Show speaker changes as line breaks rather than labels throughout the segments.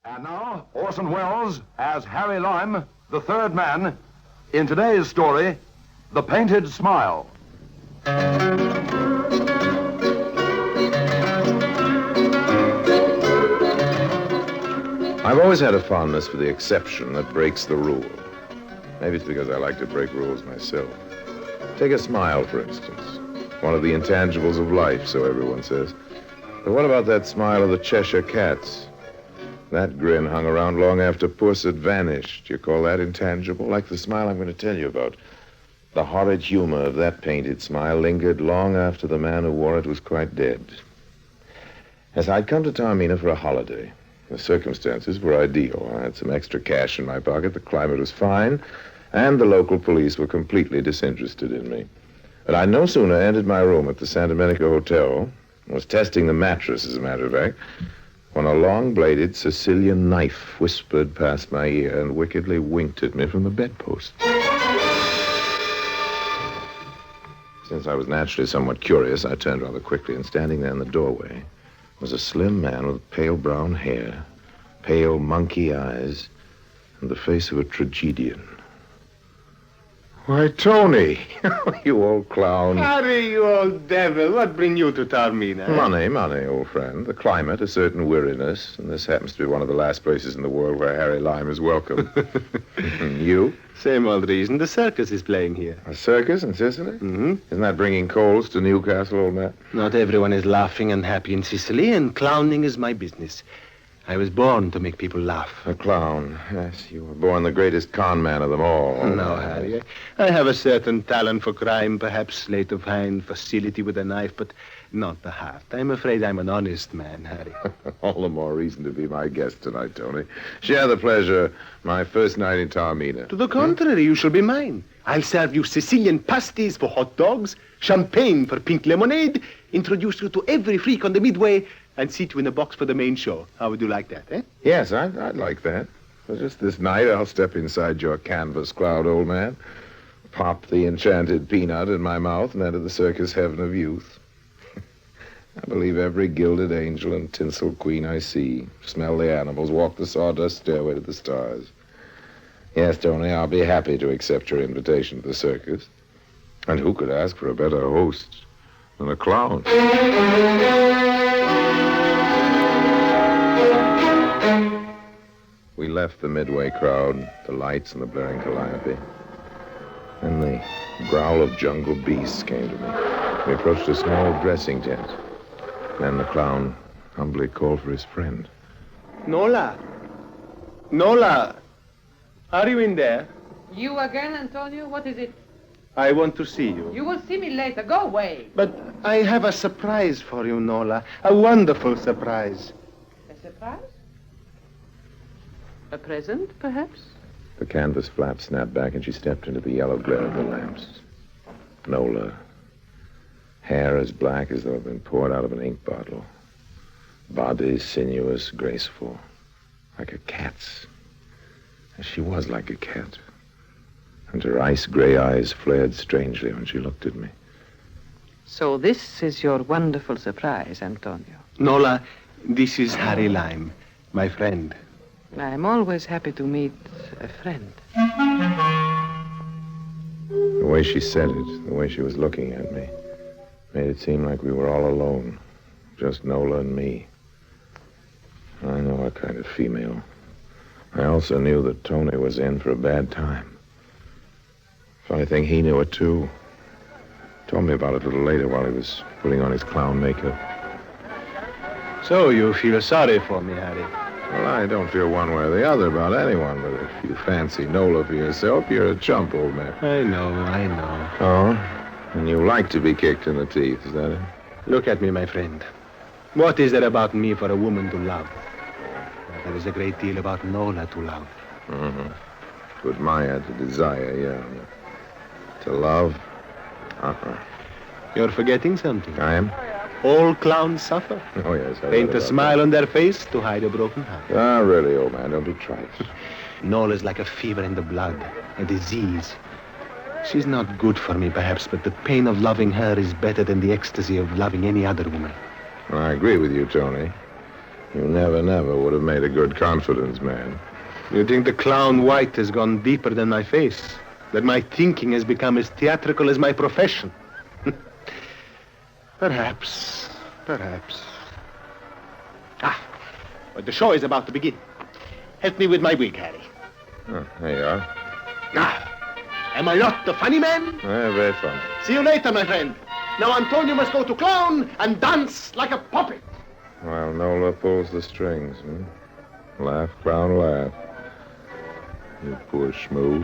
And now, Orson Welles as Harry Lime, the third man, in today's story, The Painted Smile.
I've always had a fondness for the exception that breaks the rule. Maybe it's because I like to break rules myself. Take a smile, for instance. One of the intangibles of life, so everyone says. But what about that smile of the Cheshire Cats? That grin hung around long after Puss had vanished. You call that intangible? Like the smile I'm going to tell you about. The horrid humor of that painted smile lingered long after the man who wore it was quite dead. As I'd come to Taormina for a holiday, the circumstances were ideal. I had some extra cash in my pocket, the climate was fine, and the local police were completely disinterested in me. But I no sooner entered my room at the Santa Monica Hotel, was testing the mattress, as a matter of fact, when a long-bladed Sicilian knife whispered past my ear and wickedly winked at me from the bedpost. Since I was naturally somewhat curious, I turned rather quickly, and standing there in the doorway was a slim man with pale brown hair, pale monkey eyes, and the face of a tragedian. Why, Tony, you old clown.
Harry, you old devil, what bring you to Taormina?
Money, old friend. The climate, a certain weariness, and this happens to be one of the last places in the world where Harry Lime is welcome. You?
Same old reason. The circus is playing here.
A circus in Sicily?
Mm-hmm.
Isn't that bringing coals to Newcastle, old man?
Not everyone is laughing and happy in Sicily, and clowning is my business. I was born to make people laugh.
A clown. Yes, you were born the greatest con man of them all.
No, Harry. I have a certain talent for crime, perhaps sleight of hand, facility with a knife, but not the heart. I'm afraid I'm an honest man, Harry.
All the more reason to be my guest tonight, Tony. Share the pleasure. My first night in Taormina.
To the contrary, you shall be mine. I'll serve you Sicilian pasties for hot dogs, champagne for pink lemonade, introduce you to every freak on the Midway, and seat you in a box for the main show. How would you like that, eh?
Yes, I'd like that. For just this night, I'll step inside your canvas cloud, old man, pop the enchanted peanut in my mouth, and enter the circus heaven of youth. I believe every gilded angel and tinsel queen I see, smell the animals, walk the sawdust stairway to the stars. Yes, Tony, I'll be happy to accept your invitation to the circus. And who could ask for a better host than a clown? We left the Midway crowd, the lights and the blaring calliope. Then the growl of jungle beasts came to me. We approached a small dressing tent. Then the clown humbly called for his friend.
Nola! Nola! Are you in there?
You again, Antonio? What is it?
I want to see you.
You will see me later. Go away.
But I have a surprise for you, Nola. A wonderful surprise.
A surprise? A present, perhaps?
The canvas flap snapped back and she stepped into the yellow glare of the lamps. Nola. Hair as black as though it had been poured out of an ink bottle. Body sinuous, graceful. Like a cat's. She was like a cat. And her ice gray eyes flared strangely when she looked at me.
So this is your wonderful surprise, Antonio.
Nola, this is Harry Lime, my friend.
I'm always happy to meet a friend.
The way she said it, the way she was looking at me, made it seem like we were all alone. Just Nola and me. I know what kind of female. I also knew that Tony was in for a bad time. Funny thing, he knew it, too. Told me about it a little later while he was putting on his clown makeup.
So you feel sorry for me, Harry?
Well, I don't feel one way or the other about anyone, but if you fancy Nola for yourself, you're a chump, old man.
I know.
Oh? And you like to be kicked in the teeth, is that it?
Look at me, my friend. What is there about me for a woman to love? There is a great deal about Nola to love.
Mm-hmm. To admire, to desire, yeah. To love?
You're forgetting something.
I am?
All clowns suffer.
Oh, yes.
Paint a smile on their face to hide a broken heart.
Ah, really, old man, don't be trite.
Nola's like a fever in the blood, a disease. She's not good for me, perhaps, but the pain of loving her is better than the ecstasy of loving any other woman.
Well, I agree with you, Tony. You never would have made a good confidence man.
You think the clown white has gone deeper than my face? That my thinking has become as theatrical as my profession? Perhaps. But the show is about to begin. Help me with my wig, Harry.
Oh, there you are.
Am I not the funny man?
Very funny.
See you later, my friend. Now Antonio must go to clown and dance like a puppet.
While Nola pulls the strings, Laugh, clown, laugh. You poor schmoo.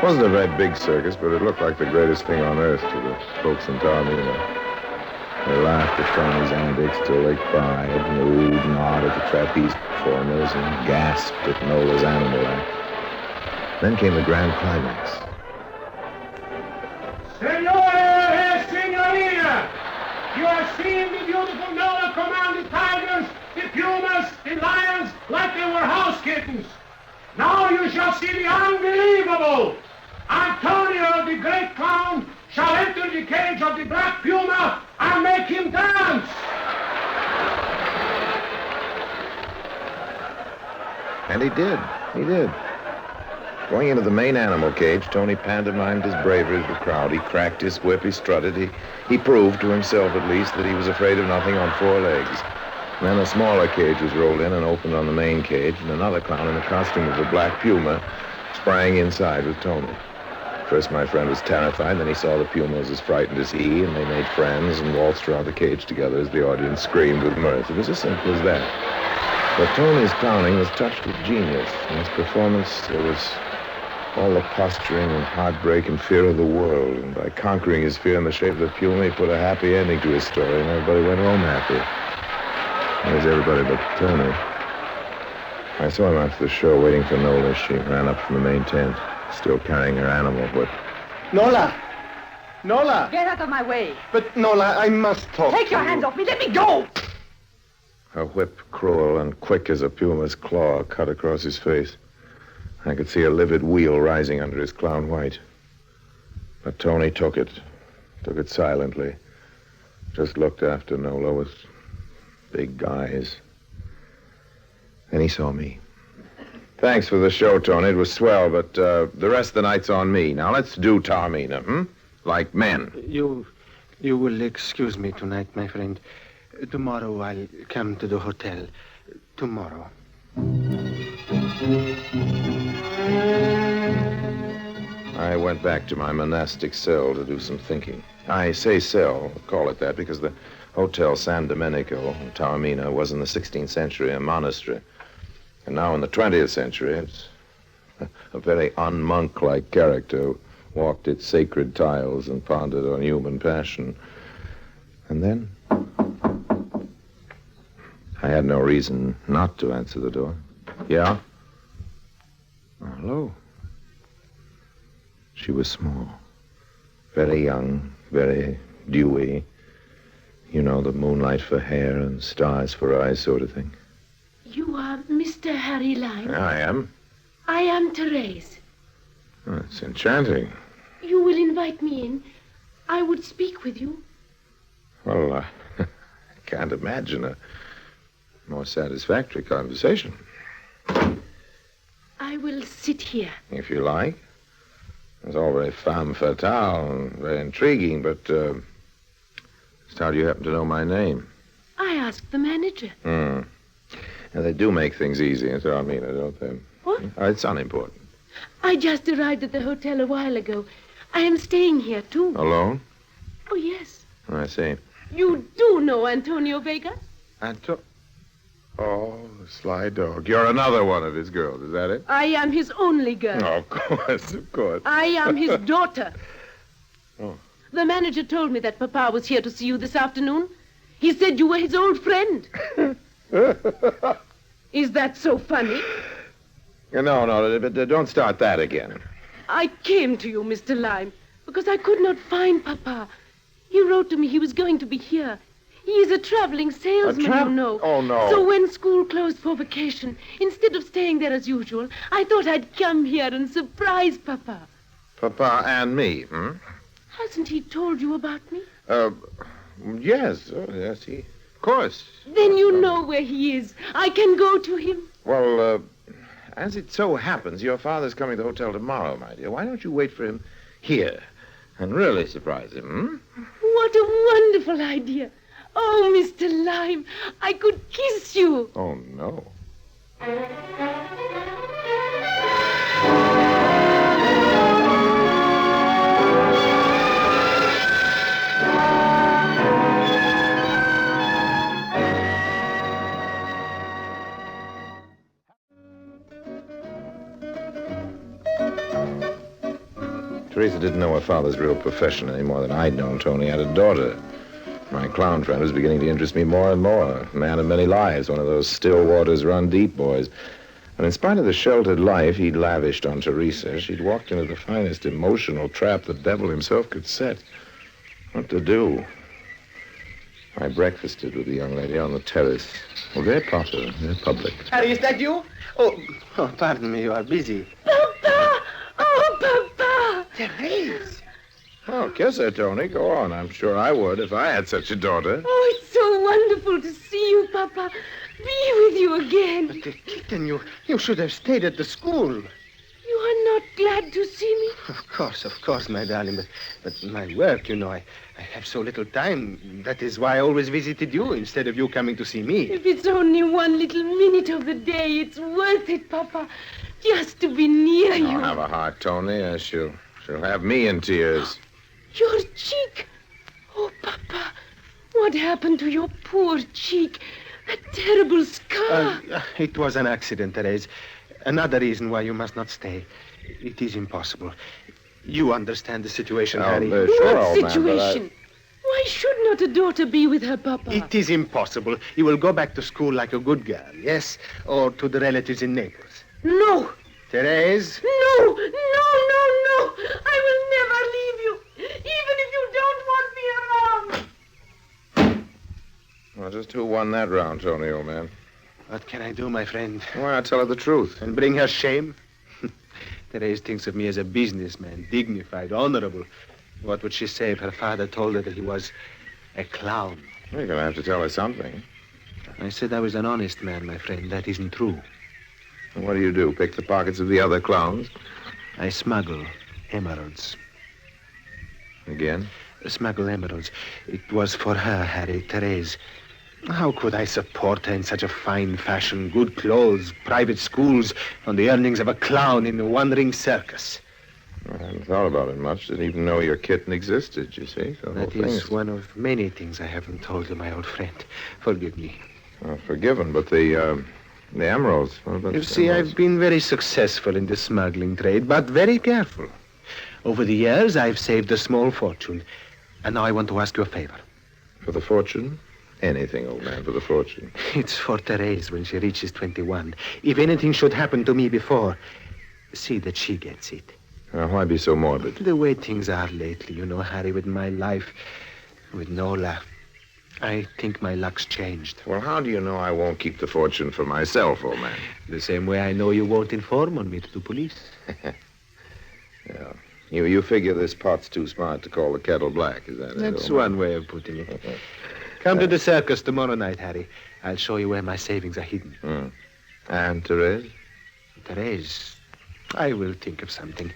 Wasn't a very big circus, but it looked like the greatest thing on earth to the folks in Taormina. They laughed at Tony's antics till they cried, and oohed and awed at the trapeze performers, and gasped at Nola's animal act. Then came the grand climax.
Senores, signorina, you are seeing the beautiful Nola command the tigers, the pumas, the lions, like they were house kittens. Now you shall see the unbelievable. Antonio, the great clown, shall enter the cage of the black puma and make him dance.
And he did. Going into the main animal cage, Tony pantomimed his bravery to the crowd. He cracked his whip, he strutted, he proved to himself at least that he was afraid of nothing on four legs. And then a smaller cage was rolled in and opened on the main cage, and another clown in the costume of a black puma sprang inside with Tony. First, my friend was terrified. Then he saw the pumas as frightened as he, and they made friends and waltzed around the cage together as the audience screamed with mirth. It was as simple as that. But Tony's clowning was touched with genius. In his performance, there was all the posturing and heartbreak and fear of the world. And by conquering his fear in the shape of the puma, he put a happy ending to his story, and everybody went home happy. That was everybody but Tony. I saw him after the show waiting for Nola. She ran up from the main tent, still carrying her animal whip.
Nola!
Get out of my way.
But, Nola, I must talk
Take your
to you.
hands off me. Let me go.
Her whip, cruel and quick as a puma's claw, cut across his face. I could see a livid weal rising under his clown white. But Tony took it silently. Just looked after Nola with big eyes. Then he saw me. Thanks for the show, Tony. It was swell, but the rest of the night's on me. Now let's do Taormina, Like men.
You will excuse me tonight, my friend. Tomorrow I'll come to the hotel. Tomorrow.
I went back to my monastic cell to do some thinking. I say cell, call it that, because the Hotel San Domenico in Taormina was in the 16th century a monastery. And now in the 20th century, it's a very un-monk-like character who walked its sacred tiles and pondered on human passion. And then I had no reason not to answer the door. Yeah? Oh, hello. She was small, very young, very dewy. You know, the moonlight for hair and stars for eyes sort of thing.
You are Mr. Harry Lime.
I am.
I am Therese.
Oh, it's enchanting.
You will invite me in. I would speak with you.
Well, I can't imagine a more satisfactory conversation.
I will sit here.
If you like. It's all very femme fatale and very intriguing, but just how do you happen to know my name?
I asked the manager.
Now, they do make things easy in Taormina, don't they?
What?
It's unimportant.
I just arrived at the hotel a while ago. I am staying here, too.
Alone?
Oh, yes.
I see.
You do know Antonio Vega?
Oh, sly dog. You're another one of his girls, is that it?
I am his only girl.
Oh, of course.
I am his daughter.
Oh.
The manager told me that Papa was here to see you this afternoon. He said you were his old friend. Is that so funny?
No, don't start that again.
I came to you, Mr. Lime, because I could not find Papa. He wrote to me he was going to be here. He is a traveling salesman, you know.
Oh, no.
So when school closed for vacation, instead of staying there as usual, I thought I'd come here and surprise Papa.
Papa and me,
Hasn't he told you about me?
Yes, oh, yes, of course.
Then you know where he is. I can go to him.
Well, as it so happens, your father's coming to the hotel tomorrow, my dear. Why don't you wait for him here and really surprise him,
What a wonderful idea. Oh, Mr. Lime, I could kiss you.
Oh, no. Teresa didn't know her father's real profession any more than I'd known Tony had a daughter. My clown friend was beginning to interest me more and more. A man of many lives, one of those still waters run deep boys. And in spite of the sheltered life he'd lavished on Teresa, she'd walked into the finest emotional trap the devil himself could set. What to do? I breakfasted with the young lady on the terrace. Well, very proper, very public.
Harry, is that you? Oh, pardon me, you are busy.
Papa! Oh, Papa!
Therese!
Oh, kiss her, Tony. Go on. I'm sure I would if I had such a daughter.
Oh, it's so wonderful to see you, Papa. Be with you again.
But the kitten, you should have stayed at the school.
You are not glad to see me?
Of course, my darling. But my work, you know, I have so little time. That is why I always visited you instead of you coming to see me.
If it's only one little minute of the day, it's worth it, Papa. Just to be near you.
Don't have a heart, Tony. She'll have me in tears.
Your cheek. Oh, Papa. What happened to your poor cheek? That terrible scar.
It was an accident, Therese. Another reason why you must not stay. It is impossible. You understand the situation, Harry.
Sure,
What
old man,
situation? Why should not a daughter be with her papa?
It is impossible. You will go back to school like a good girl, yes? Or to the relatives in Naples.
No.
Therese?
No. I will never leave you. Even if you don't want me around.
Well, just who won that round, Tony, old man?
What can I do, my friend?
Why, not tell her the truth.
And bring her shame? Therese thinks of me as a businessman, dignified, honorable. What would she say if her father told her that he was a clown?
Well, you're going to have to tell her something.
I said I was an honest man, my friend. That isn't true.
And what do? Pick the pockets of the other clowns?
I smuggle emeralds.
Again?
Smuggle emeralds. It was for her, Harry, Therese. How could I support her in such a fine fashion, good clothes, private schools, on the earnings of a clown in a wandering circus?
I hadn't thought about it much. Didn't even know your kitten existed, you see. So
That is one of many things I haven't told you, my old friend. Forgive me.
Forgiven, but the emeralds. What about
You
the
see,
emeralds?
I've been very successful in the smuggling trade, but very careful. Over the years, I've saved a small fortune. And now I want to ask you a favor.
For the fortune? Anything, old man, for the fortune.
It's for Therese when she reaches 21. If anything should happen to me before, see that she gets it.
Why be so morbid?
The way things are lately, you know, Harry, with my life, with Nola, I think my luck's changed.
Well, how do you know I won't keep the fortune for myself, old man?
The same way I know you won't inform on me to the police.
Yeah. You figure this pot's too smart to call the kettle black, is that it?
That's
old man?
one way of putting it. Come to the circus tomorrow night, Harry. I'll show you where my savings are hidden.
And Therese?
Therese, I will think of something.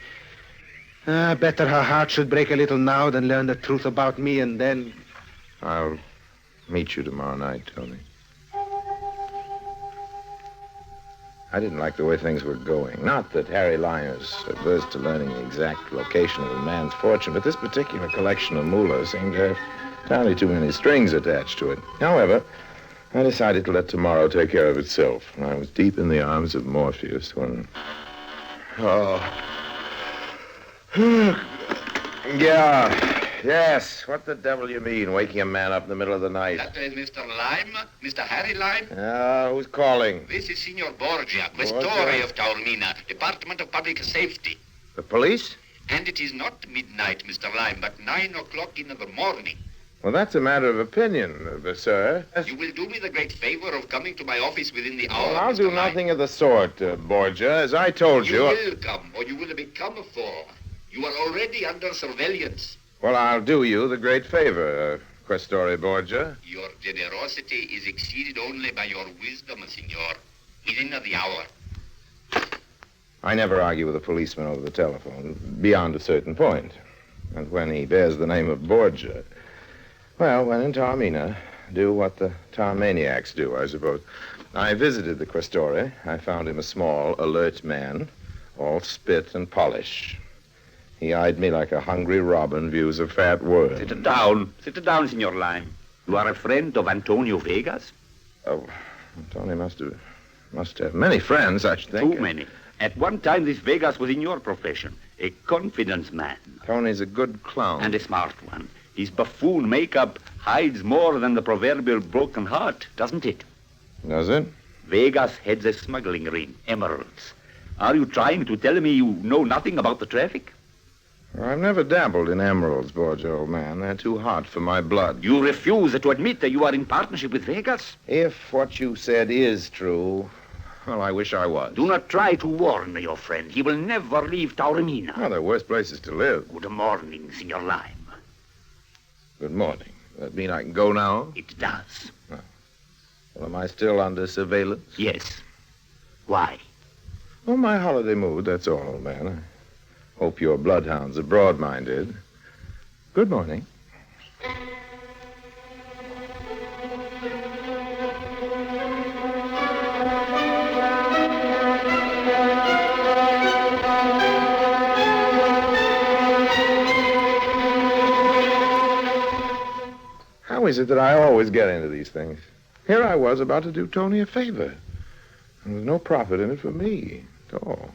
Better her heart should break a little now than learn the truth about me and then...
I'll meet you tomorrow night, Tony. I didn't like the way things were going. Not that Harry Lime is averse to learning the exact location of a man's fortune, but this particular collection of moolah seemed to have entirely too many strings attached to it. However, I decided to let tomorrow take care of itself. And I was deep in the arms of Morpheus when... Yes. What the devil you mean, waking a man up in the middle of the night?
That is Mr. Lime, Mr. Harry Lime.
Who's calling?
This is Signor Borgia, Questore
Borgia?
of Taormina, Department of Public Safety.
The police?
And it is not midnight, Mr. Lime, but 9 o'clock in the morning.
Well, that's a matter of opinion, sir.
You will do me the great favor of coming to my office within the hour,
Well, I'll
Mr.
do
Lime.
nothing of the sort, Borgia. As I told
You
you...
will come, or you will become a four. You are already under surveillance.
Well, I'll do you the great favor. Questore Borgia.
Your generosity is exceeded only by your wisdom, Signor. Within the hour.
I never argue with a policeman over the telephone, beyond a certain point. And when he bears the name of Borgia, well, when in Taormina, do what the Taormaniacs do, I suppose. I visited the Questore. I found him a small, alert man, all spit and polish. He eyed me like a hungry robin views a fat worm.
Sit down, Signor Lime. You are a friend of Antonio Vegas?
Oh, Tony must have many friends, I should think.
Too many. At one time, this Vegas was in your profession, a confidence man.
Tony's a good clown.
And a smart one. His buffoon makeup hides more than the proverbial broken heart, doesn't it?
Does it?
Vegas heads a smuggling ring, emeralds. Are you trying to tell me you know nothing about the traffic?
Well, I've never dabbled in emeralds, Borgia, old man. They're too hot for my blood.
You refuse to admit that you are in partnership with Vegas?
If what you said is true, well, I wish I was.
Do not try to warn your friend. He will never leave Taormina.
Well, there are worse places to live.
Good morning, Signor Lime.
Good morning. That mean I can go now?
It does.
Well, am I still under surveillance?
Yes. Why?
Well, my holiday mood, that's all, old man. I hope your bloodhounds are broad-minded. Good morning. How is it that I always get into these things? Here I was about to do Tony a favor. And there's no profit in it for me at all.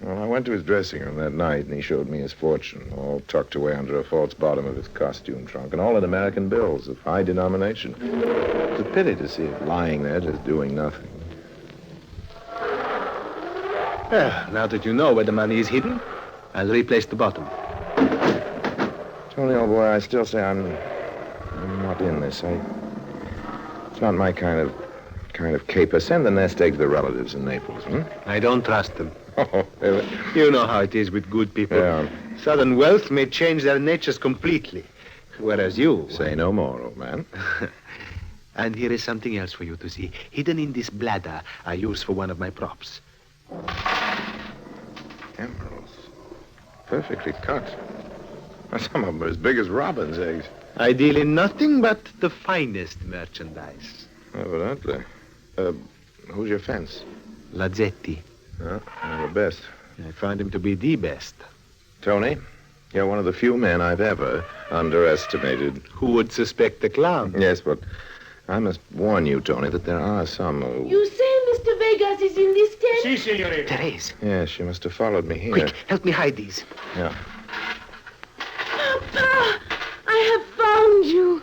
Well, I went to his dressing room that night, and he showed me his fortune, all tucked away under a false bottom of his costume trunk, and all in American bills of high denomination. It's a pity to see it lying there just doing nothing.
Well, now that you know where the money is hidden, I'll replace the bottom.
Tony, old boy, I still say I'm not in this. It's not my kind of caper. Send the nest egg to the relatives in Naples,
I don't trust them.
Oh, really?
You know how it is with good people.
Yeah.
Sudden wealth may change their natures completely. Whereas you...
Say no more, old man.
And here is something else for you to see. Hidden in this bladder I use for one of my props.
Emeralds. Perfectly cut. Some of them are as big as robin's eggs.
I deal in nothing but the finest merchandise.
Evidently. Who's your fence?
Lazzetti.
Well, the best.
I find him to be the best.
Tony, you're one of the few men I've ever underestimated.
Who would suspect the clown?
Yes, but I must warn you, Tony, that there are some who...
You say Mr. Vegas is in this tent?
Si, signorina.
Therese,
Yes, she must have followed me here.
quick, help me hide these.
Yeah.
Papa, I have found you.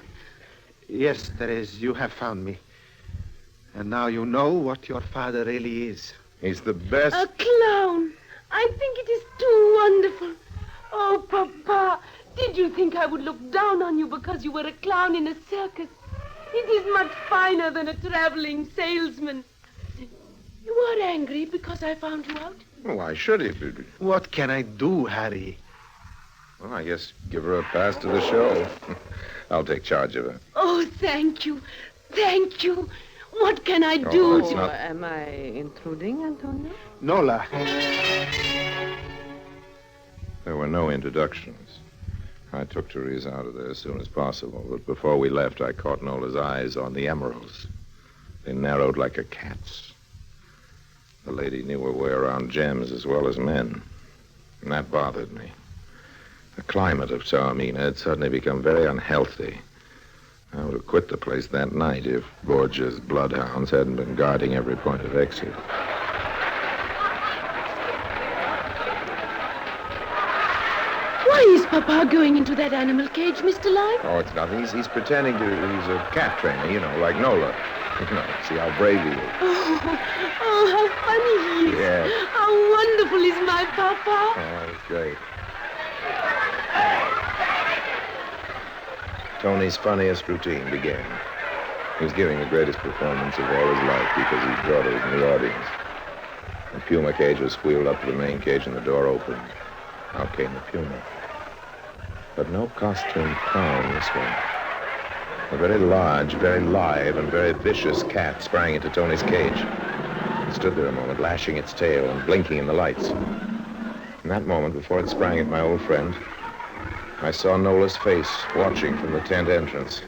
Yes, Therese, you have found me. And now you know what your father really is.
He's the best.
A clown. I think it is too wonderful. Oh, Papa, did you think I would look down on you because you were a clown in a circus? It is much finer than a traveling salesman. You are angry because I found you out?
Why should he?
What can I do, Harry?
Well, I guess give her a pass to the show. I'll take charge of her.
Oh, thank you. Thank you. What can I do?
it's not-
Am I intruding, Antonio?
Nola.
There were no introductions. I took Therese out of there as soon as possible, but before we left, I caught Nola's eyes on the emeralds. They narrowed like a cat's. The lady knew her way around gems as well as men, and that bothered me. The climate of Taormina had suddenly become very unhealthy. I would have quit the place that night if Borgia's bloodhounds hadn't been guarding every point of exit.
Why is Papa going into that animal cage, Mr. Lime?
Oh, it's nothing. He's pretending to... He's a cat trainer, like Nola. See how brave he is.
Oh, how funny he is.
Yes.
How wonderful is my Papa.
Oh, that's great. Tony's funniest routine began. He was giving the greatest performance of all his life because his daughter was in the audience. The puma cage was wheeled up to the main cage and the door opened. Out came the puma. But no costume clown this one. A very large, very live, and very vicious cat sprang into Tony's cage. It stood there a moment, lashing its tail and blinking in the lights. In that moment, before it sprang at my old friend, I saw Nola's face watching from the tent entrance.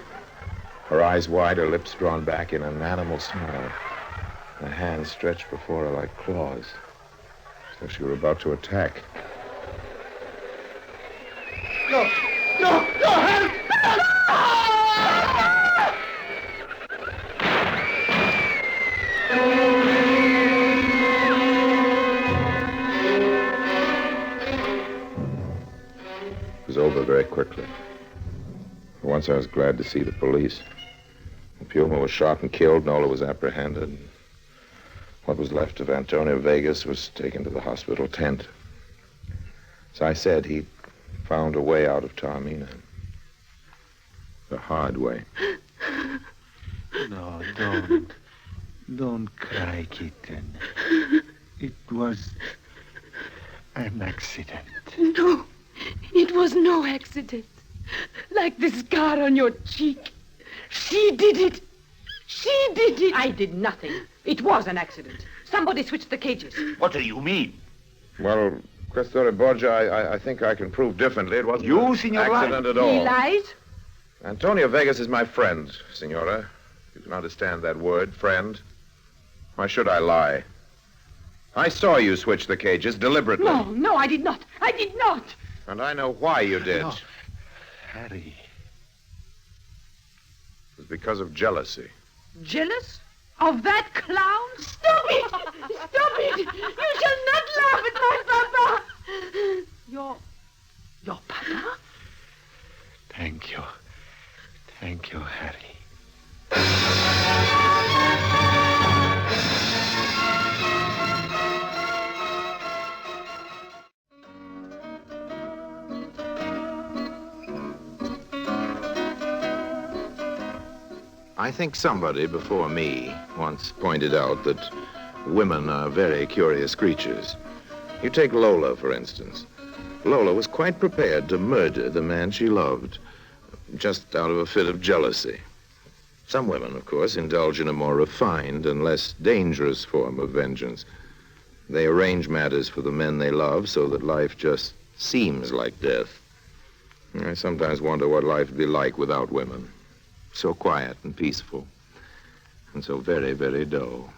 Her eyes wide, her lips drawn back in an animal smile. Her hands stretched before her like claws, as though she were about to attack.
No, help!
It was over very quickly. For once I was glad to see the police. When Puma was shot and killed, Nola was apprehended. What was left of Antonio Vegas was taken to the hospital tent. As I said, he found a way out of Taormina. The hard way.
No, don't cry, kitten. It was an accident.
No, it was no accident. Like the scar on your cheek. She did it. She did it.
I did nothing. It was an accident. Somebody switched the cages.
What do you mean?
Well, Questore Borgia, I think I can prove differently. It wasn't
You,
an
Signor
accident at
He
all.
lies?
Antonio Vegas is my friend, Senora. You can understand that word, friend. Why should I lie? I saw you switch the cages deliberately.
No, I did not. I did not.
And I know why you did.
No. Harry.
It was because of jealousy.
Jealous? Of that clown?
Stop it! Stop it! You shall not laugh at my papa!
Your papa?
Thank you. Thank you, Harry.
I think somebody before me once pointed out that women are very curious creatures. You take Lola, for instance. Lola was quite prepared to murder the man she loved, just out of a fit of jealousy. Some women, of course, indulge in a more refined and less dangerous form of vengeance. They arrange matters for the men they love so that life just seems like death. I sometimes wonder what life would be like without women. So quiet and peaceful, and so very, very dull.